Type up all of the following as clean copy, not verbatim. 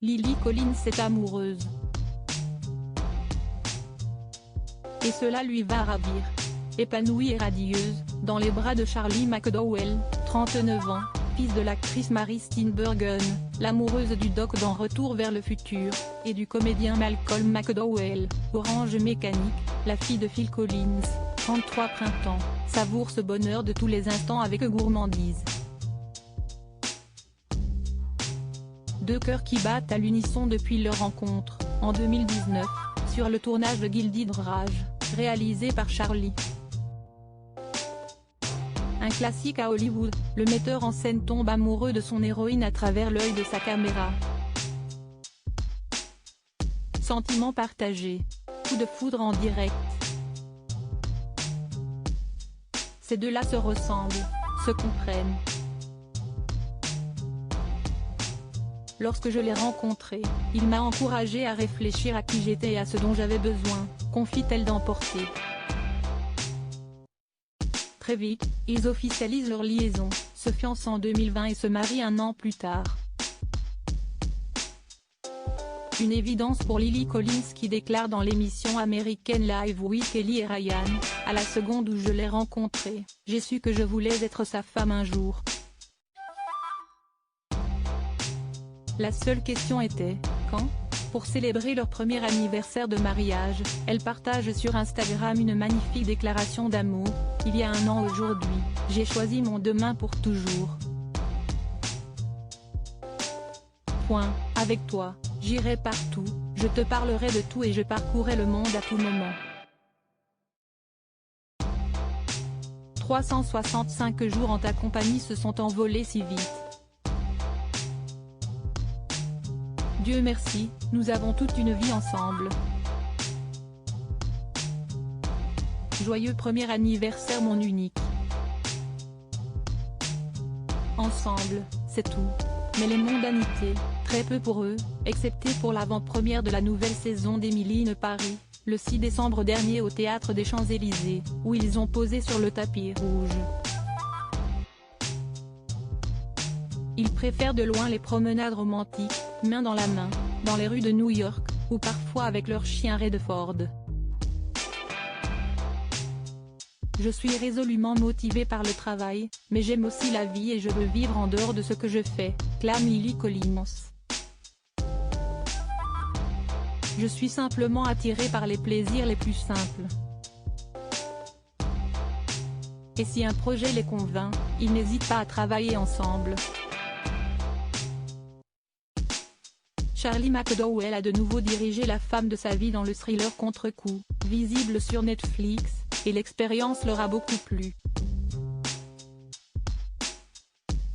Lily Collins est amoureuse. Et cela lui va ravir. Épanouie et radieuse, dans les bras de Charlie McDowell, 39 ans, fils de l'actrice Mary Steenburgen, l'amoureuse du doc dans Retour vers le futur, et du comédien Malcolm McDowell, Orange Mécanique, la fille de Phil Collins, 33 printemps, savoure ce bonheur de tous les instants avec gourmandise. Deux cœurs qui battent à l'unisson depuis leur rencontre, en 2019, sur le tournage de Gilded Rage, réalisé par Charlie. Un classique à Hollywood, le metteur en scène tombe amoureux de son héroïne à travers l'œil de sa caméra. Sentiment partagé. Coup de foudre en direct. Ces deux-là se ressemblent, se comprennent. Lorsque je l'ai rencontré, il m'a encouragé à réfléchir à qui j'étais et à ce dont j'avais besoin, confie-t-elle d'emporter. Très vite, ils officialisent leur liaison, se fiancent en 2020 et se marient un an plus tard. Une évidence pour Lily Collins qui déclare dans l'émission américaine Live with Kelly et Ryan, à la seconde où je l'ai rencontré, j'ai su que je voulais être sa femme un jour. La seule question était, quand ? Pour célébrer leur premier anniversaire de mariage, elles partagent sur Instagram une magnifique déclaration d'amour. Il y a un an aujourd'hui, j'ai choisi mon demain pour toujours. Point. Avec toi, j'irai partout, je te parlerai de tout et je parcourrai le monde à tout moment. 365 jours en ta compagnie se sont envolés si vite. Dieu merci, nous avons toute une vie ensemble. Joyeux premier anniversaire mon unique. Ensemble, c'est tout. Mais les mondanités, très peu pour eux, excepté pour l'avant-première de la nouvelle saison d'Emily in Paris, le 6 décembre dernier au Théâtre des Champs-Élysées, où ils ont posé sur le tapis rouge. Ils préfèrent de loin les promenades romantiques, main dans la main, dans les rues de New York, ou parfois avec leur chien Redford. Je suis résolument motivée par le travail, mais j'aime aussi la vie et je veux vivre en dehors de ce que je fais, clame Lily Collins. Je suis simplement attirée par les plaisirs les plus simples. Et si un projet les convainc, ils n'hésitent pas à travailler ensemble. Charlie McDowell a de nouveau dirigé la femme de sa vie dans le thriller Contre-coup, visible sur Netflix, et l'expérience leur a beaucoup plu.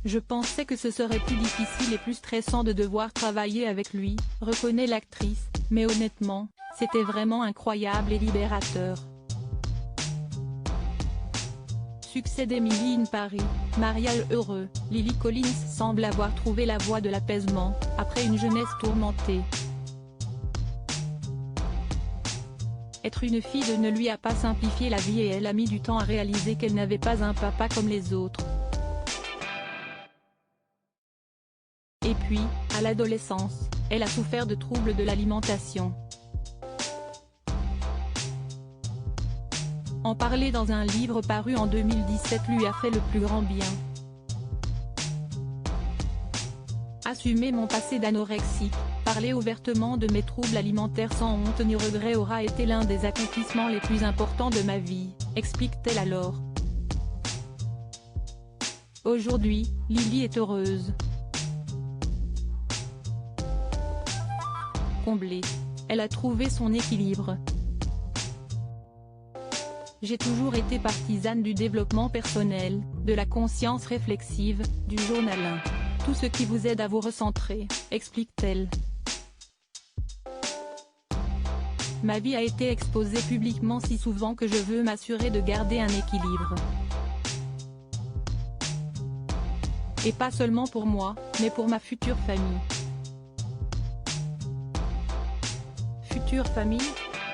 Je pensais que ce serait plus difficile et plus stressant de devoir travailler avec lui, reconnaît l'actrice, mais honnêtement, c'était vraiment incroyable et libérateur. Succès d'Emily in Paris, mariage heureux, Lily Collins semble avoir trouvé la voie de l'apaisement, après une jeunesse tourmentée. Être une fille ne lui a pas simplifié la vie et elle a mis du temps à réaliser qu'elle n'avait pas un papa comme les autres. Et puis, à l'adolescence, elle a souffert de troubles de l'alimentation. En parler dans un livre paru en 2017 lui a fait le plus grand bien. Assumer mon passé d'anorexique, parler ouvertement de mes troubles alimentaires sans honte ni regret aura été l'un des accomplissements les plus importants de ma vie, explique-t-elle alors. Aujourd'hui, Lily est heureuse. Comblée. Elle a trouvé son équilibre. J'ai toujours été partisane du développement personnel, de la conscience réflexive, du journaling. Tout ce qui vous aide à vous recentrer, explique-t-elle. Ma vie a été exposée publiquement si souvent que je veux m'assurer de garder un équilibre. Et pas seulement pour moi, mais pour ma future famille. Future famille ?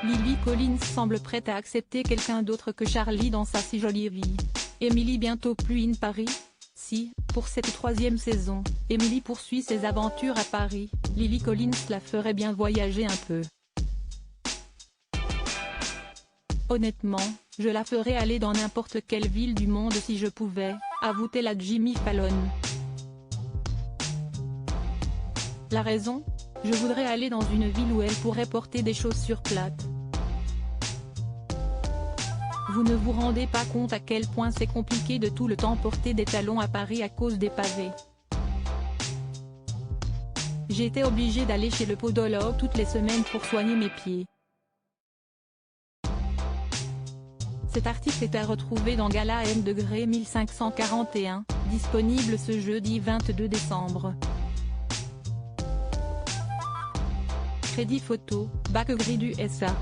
Lily Collins semble prête à accepter quelqu'un d'autre que Charlie dans sa si jolie vie. Emily bientôt plus in Paris ? Si, pour cette 3e saison, Emily poursuit ses aventures à Paris, Lily Collins la ferait bien voyager un peu. Honnêtement, je la ferais aller dans n'importe quelle ville du monde si je pouvais, avoue-t-elle à Jimmy Fallon. La raison ? Je voudrais aller dans une ville où elle pourrait porter des chaussures plates. Vous ne vous rendez pas compte à quel point c'est compliqué de tout le temps porter des talons à Paris à cause des pavés. J'étais obligée d'aller chez le podologue toutes les semaines pour soigner mes pieds. Cet article est à retrouver dans Gala M degré 1541, disponible ce jeudi 22 décembre. Crédit photo, Bac Gris du SA.